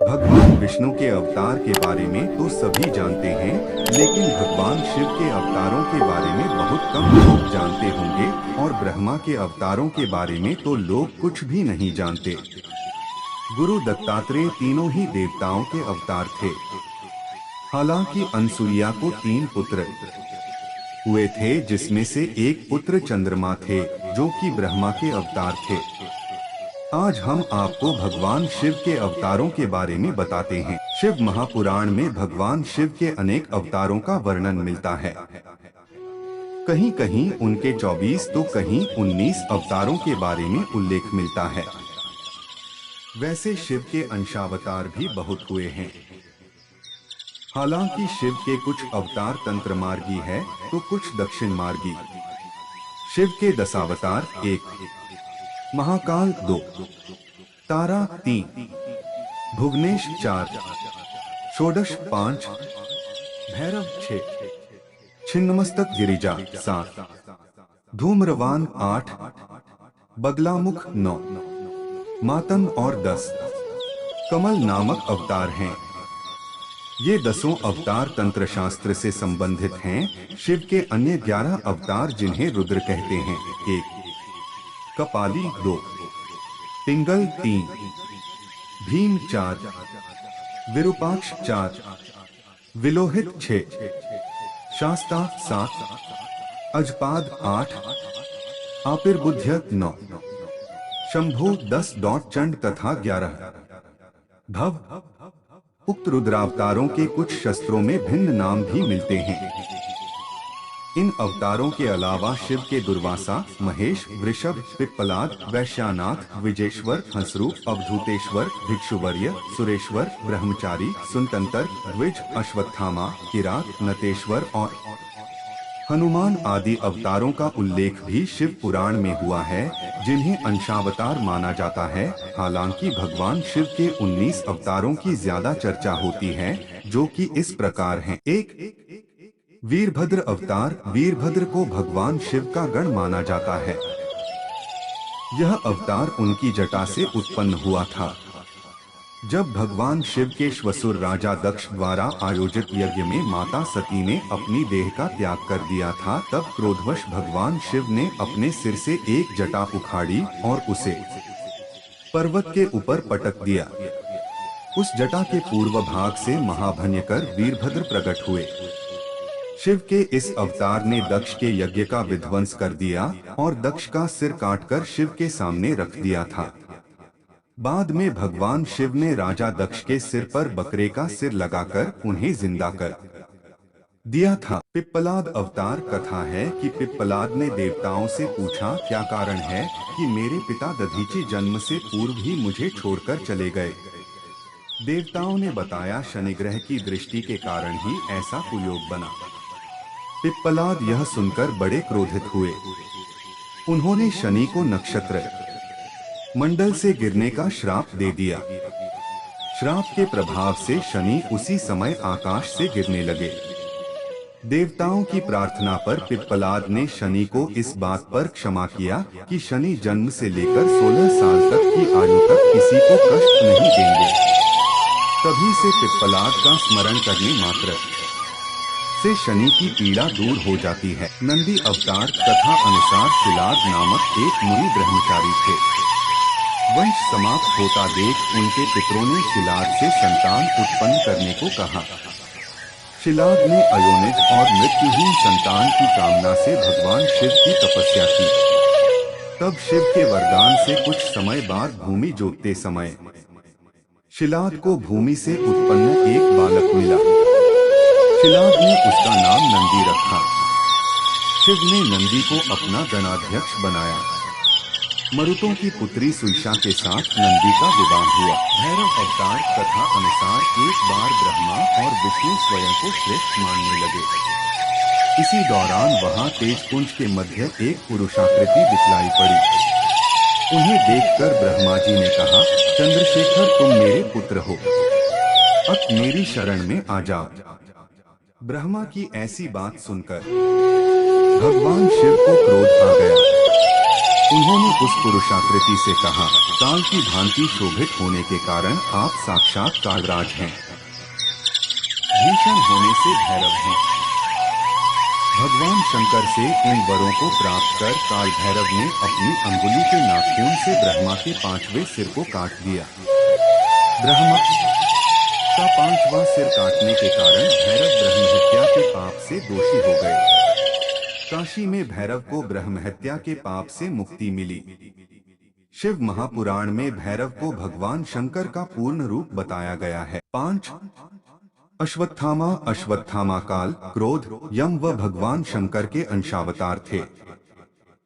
भगवान विष्णु के अवतार के बारे में तो सभी जानते हैं, लेकिन भगवान शिव के अवतारों के बारे में बहुत कम लोग जानते होंगे और ब्रह्मा के अवतारों के बारे में तो लोग कुछ भी नहीं जानते। गुरु दत्तात्रेय तीनों ही देवताओं के अवतार थे। हालांकि अनसुईया को 3 पुत्र हुए थे, जिसमें से एक पुत्र चंद्रमा थे, जो कि ब्रह्मा के अवतार थे। आज हम आपको भगवान शिव के अवतारों के बारे में बताते हैं। शिव महापुराण में भगवान शिव के अनेक अवतारों का वर्णन मिलता है। कहीं कहीं उनके 24 तो कहीं 19 अवतारों के बारे में उल्लेख मिलता है। वैसे शिव के अंशावतार भी बहुत हुए हैं। हालांकि शिव के कुछ अवतार तंत्र मार्गी है तो कुछ दक्षिण मार्गी। शिव के दशावतार 1, महाकाल 2, तारा 3, भुवनेश 4, षोडश 5, भैरव 6, छिन्नमस्तक गिरिजा 7, धूम्रवान 8, बगलामुख 9, मातंग और 10 कमल नामक अवतार हैं। ये 10 अवतार तंत्र शास्त्र से संबंधित हैं। शिव के अन्य 11 अवतार जिन्हें रुद्र कहते हैं 1, कपाली 2, पिंगल 3, भीम 4, विरूपाक्ष 4, विलोहित 6, शास्ता 7, अजपाद 8, आपिर्बुध्य 9, शंभु 10, चंड तथा 11 भव। उक्त रुद्रावतारों के कुछ शस्त्रों में भिन्न नाम भी मिलते हैं। इन अवतारों के अलावा शिव के दुर्वासा, महेश, वृषभ, पिप्पलाद, वैश्यानाथ, विजेश्वर, हंसरूप, अवधूतेश्वर, भिक्षुवर्य, सुरेश्वर, ब्रह्मचारी, सुनतंतर, द्विज, अश्वत्थामा, किरात, नतेश्वर और हनुमान आदि अवतारों का उल्लेख भी शिव पुराण में हुआ है, जिन्हें अंशावतार माना जाता है। हालांकि भगवान शिव के 19 अवतारों की ज्यादा चर्चा होती है, जो कि इस प्रकार हैं। 1, वीरभद्र अवतार। वीरभद्र को भगवान शिव का गण माना जाता है। यह अवतार उनकी जटा से उत्पन्न हुआ था। जब भगवान शिव के श्वसुर राजा दक्ष द्वारा आयोजित यज्ञ में माता सती ने अपनी देह का त्याग कर दिया था, तब क्रोधवश भगवान शिव ने अपने सिर से एक जटा उखाड़ी और उसे पर्वत के ऊपर पटक दिया। उस जटा के पूर्व भाग से महाभयंकर वीरभद्र प्रकट हुए। शिव के इस अवतार ने दक्ष के यज्ञ का विध्वंस कर दिया और दक्ष का सिर काटकर शिव के सामने रख दिया था। बाद में भगवान शिव ने राजा दक्ष के सिर पर बकरे का सिर लगाकर उन्हें जिंदा कर दिया था। पिप्पलाद अवतार। कथा है कि पिप्पलाद ने देवताओं से पूछा, क्या कारण है कि मेरे पिता दधीचि जन्म से पूर्व ही मुझे छोड़कर चले गए। देवताओं ने बताया, शनिग्रह की दृष्टि के कारण ही ऐसा कुयोग बना। पिप्पलाद यह सुनकर बड़े क्रोधित हुए। उन्होंने शनि को नक्षत्र मंडल से गिरने का श्राप दे दिया। श्राप के प्रभाव से शनि उसी समय आकाश से गिरने लगे। देवताओं की प्रार्थना पर पिप्पलाद ने शनि को इस बात पर क्षमा किया कि शनि जन्म से लेकर 16 साल तक की आयु तक किसी को कष्ट नहीं देंगे। तभी से पिप्पलाद का स्मरण करने मात्र से शनि की पीड़ा दूर हो जाती है। नंदी अवतार। कथा अनुसार शिलाद नामक एक मुनि ब्रह्मचारी थे। वंश समाप्त होता देख उनके पितरों ने शिलाद से संतान उत्पन्न करने को कहा। शिलाद ने अयोनिज और मृत्युहीन संतान की कामना से भगवान शिव की तपस्या की। तब शिव के वरदान से कुछ समय बाद भूमि जोतते समय शिलाद को भूमि से उत्पन्न एक बालक मिला। शिलाद ने उसका नाम नंदी रखा। शिव ने नंदी को अपना गणाध्यक्ष बनाया। मरुतों की पुत्री सुईषा के साथ नंदी का विवाह हुआ। भैरव अवतार। कथा अनुसार एक बार ब्रह्मा और विष्णु स्वयं को श्रेष्ठ मानने लगे। इसी दौरान वहां तेजपुंज के मध्य एक पुरुषाकृति दिखलाई पड़ी। उन्हें देखकर ब्रह्मा जी ने कहा, चंद्रशेखर, तुम मेरे पुत्र हो, अब मेरी शरण में आ जाओ। ब्रह्मा की ऐसी बात सुनकर भगवान शिव को क्रोध आ गया। उन्होंने उस पुरुषाकृति से कहा, काल की भांति शोभित होने के कारण आप साक्षात कालराज हैं। भीषण होने से भैरव हैं। भगवान शंकर से इन वरों को प्राप्त कर काल भैरव ने अपनी अंगुली के नाखून से ब्रह्मा के 5वें सिर को काट दिया। ब्रह्मा का 5वां सिर काटने के कारण भैरव ब्रह्महत्या के पाप से दोषी हो गए। काशी में भैरव को ब्रह्महत्या के पाप से मुक्ति मिली। शिव महापुराण में भैरव को भगवान शंकर का पूर्ण रूप बताया गया है। 5 अश्वत्थामा। अश्वत्थामा काल, क्रोध, यम व भगवान शंकर के अंशावतार थे।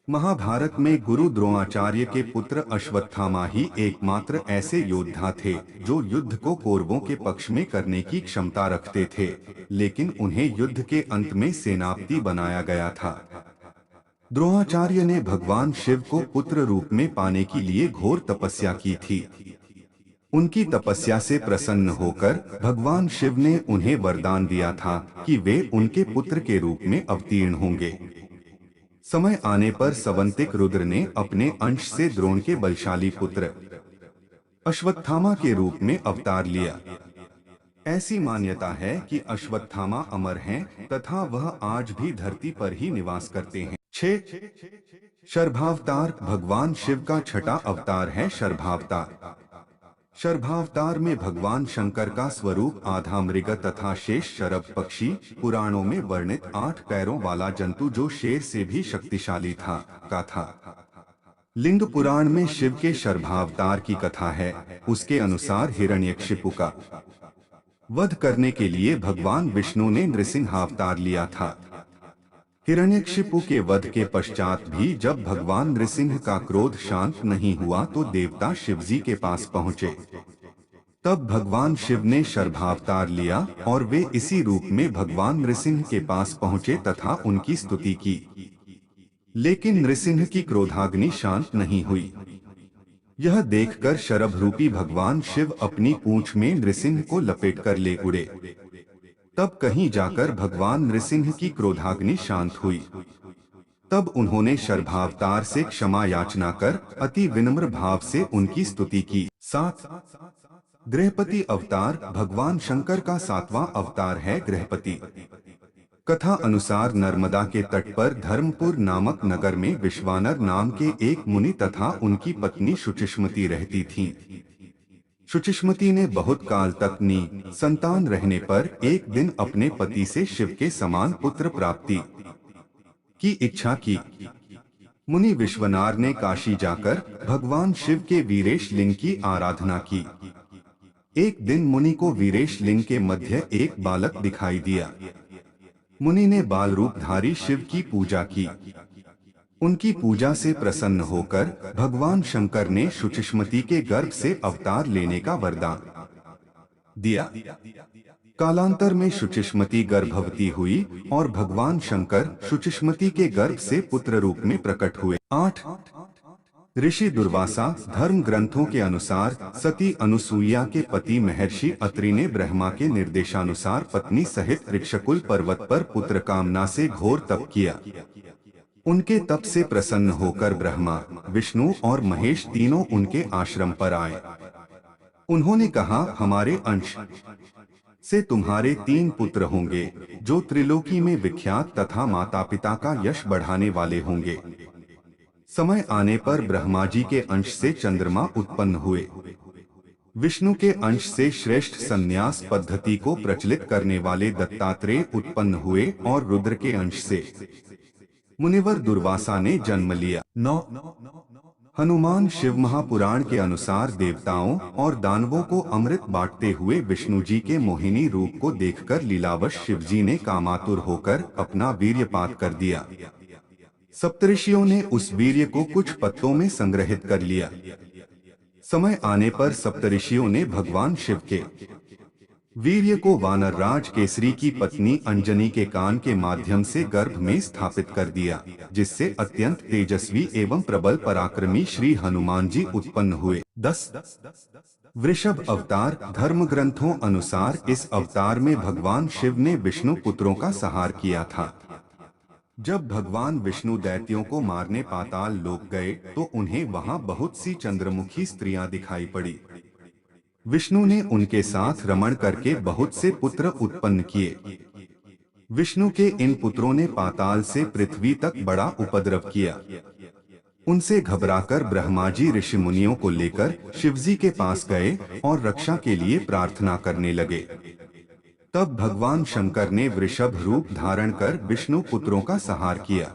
महाभारत में गुरु द्रोणाचार्य के पुत्र अश्वत्थामा ही एकमात्र ऐसे योद्धा थे जो युद्ध को कौरवों के पक्ष में करने की क्षमता रखते थे, लेकिन उन्हें युद्ध के अंत में सेनापति बनाया गया था। द्रोणाचार्य ने भगवान शिव को पुत्र रूप में पाने के लिए घोर तपस्या की थी। उनकी तपस्या से प्रसन्न होकर भगवान शिव ने उन्हें वरदान दिया था कि वे उनके पुत्र के रूप में अवतीर्ण होंगे। समय आने पर सवंतिक रुद्र ने अपने अंश से द्रोण के बलशाली पुत्र अश्वत्थामा के रूप में अवतार लिया। ऐसी मान्यता है कि अश्वत्थामा अमर हैं तथा वह आज भी धरती पर ही निवास करते हैं। 6 शर्भावतार। भगवान शिव का छठा अवतार है शर्भावतार। शर्भावतार में भगवान शंकर का स्वरूप आधा मृग तथा शेष शरभ पक्षी, पुराणों में वर्णित 8 पैरों वाला जंतु जो शेर से भी शक्तिशाली था का था। लिंग पुराण में शिव के शर्भावतार की कथा है। उसके अनुसार हिरण्यकशिपु का वध करने के लिए भगवान विष्णु ने नृसिंहावतार लिया था। हिरण्यकशिपु के वध के पश्चात भी जब भगवान नृसिंह का क्रोध शांत नहीं हुआ तो देवता शिवजी के पास पहुँचे। तब भगवान शिव ने शर्भावतार लिया और वे इसी रूप में भगवान नृसिंह के पास पहुँचे तथा उनकी स्तुति की। लेकिन नृसिंह की क्रोधाग्नि शांत नहीं हुई। यह देखकर शरभ रूपी भगवान शिव अपनी पूंछ में नृसिंह को लपेटकर ले उड़े। तब कहीं जाकर भगवान नृसिंह की क्रोधाग्नि शांत हुई। तब उन्होंने शर्भावतार से क्षमा याचना कर अति विनम्र भाव से उनकी स्तुति की। 7 गृहपति अवतार। भगवान शंकर का 7वां अवतार है गृहपति। कथा अनुसार नर्मदा के तट पर धर्मपुर नामक नगर में विश्वानर नाम के एक मुनि तथा उनकी पत्नी शुचिष्मति रहती थीं। शुचिष्मति ने बहुत काल तक संतान रहने पर एक दिन अपने पति से शिव के समान पुत्र प्राप्ति की इच्छा की। मुनि विश्वनार ने काशी जाकर भगवान शिव के वीरेश लिंग की आराधना की। एक दिन मुनि को वीरेश लिंग के मध्य एक बालक दिखाई दिया। मुनि ने बाल रूपधारी शिव की पूजा की। उनकी पूजा से प्रसन्न होकर भगवान शंकर ने शुचिष्मति के गर्भ से अवतार लेने का वरदान दिया। कालांतर में शुचिष्मति गर्भवती हुई और भगवान शंकर शुचिष्मति के गर्भ से पुत्र रूप में प्रकट हुए। 8 ऋषि दुर्वासा। धर्म ग्रंथों के अनुसार सती अनुसूया के पति महर्षि अत्रि ने ब्रह्मा के निर्देशानुसार पत्नी सहित ऋक्षकुल पर्वत पर पुत्र कामना से घोर तप किया। उनके तप से प्रसन्न होकर ब्रह्मा, विष्णु और महेश तीनों उनके आश्रम पर आए। उन्होंने कहा, हमारे अंश से तुम्हारे 3 पुत्र होंगे जो त्रिलोकी में विख्यात तथा माता पिता का यश बढ़ाने वाले होंगे। समय आने पर ब्रह्मा जी के अंश से चंद्रमा उत्पन्न हुए। विष्णु के अंश से श्रेष्ठ संन्यास पद्धति को प्रचलित करने वाले दत्तात्रेय उत्पन्न हुए और रुद्र के अंश से मुनिवर दुर्वासा ने जन्म लिया। 9 हनुमान। शिव महापुराण के अनुसार देवताओं और दानवों को अमृत बांटते हुए विष्णु जी के मोहिनी रूप को देखकर लीलावश शिवजी ने कामातुर होकर अपना वीर्यपात कर दिया। सप्तऋषियों ने उस वीर्य को कुछ पत्तों में संग्रहित कर लिया। समय आने पर सप्तऋषियों ने भगवान शिव के वीर्य को वानर राज केसरी की पत्नी अंजनी के कान के माध्यम से गर्भ में स्थापित कर दिया, जिससे अत्यंत तेजस्वी एवं प्रबल पराक्रमी श्री हनुमान जी उत्पन्न हुए। 10 वृषभ अवतार। धर्म ग्रंथों अनुसार इस अवतार में भगवान शिव ने विष्णु पुत्रों का संहार किया था। जब भगवान विष्णु दैत्यों को मारने पाताल लोक गए तो उन्हें वहां बहुत सी चंद्रमुखी स्त्रियां दिखाई पड़ी। विष्णु ने उनके साथ रमण करके बहुत से पुत्र उत्पन्न किए। विष्णु के इन पुत्रों ने पाताल से पृथ्वी तक बड़ा उपद्रव किया। उनसे घबराकर ब्रह्मा जी ऋषि मुनियों को लेकर शिवजी के पास गए और रक्षा के लिए प्रार्थना करने लगे। तब भगवान शंकर ने वृषभ रूप धारण कर विष्णु पुत्रों का संहार किया।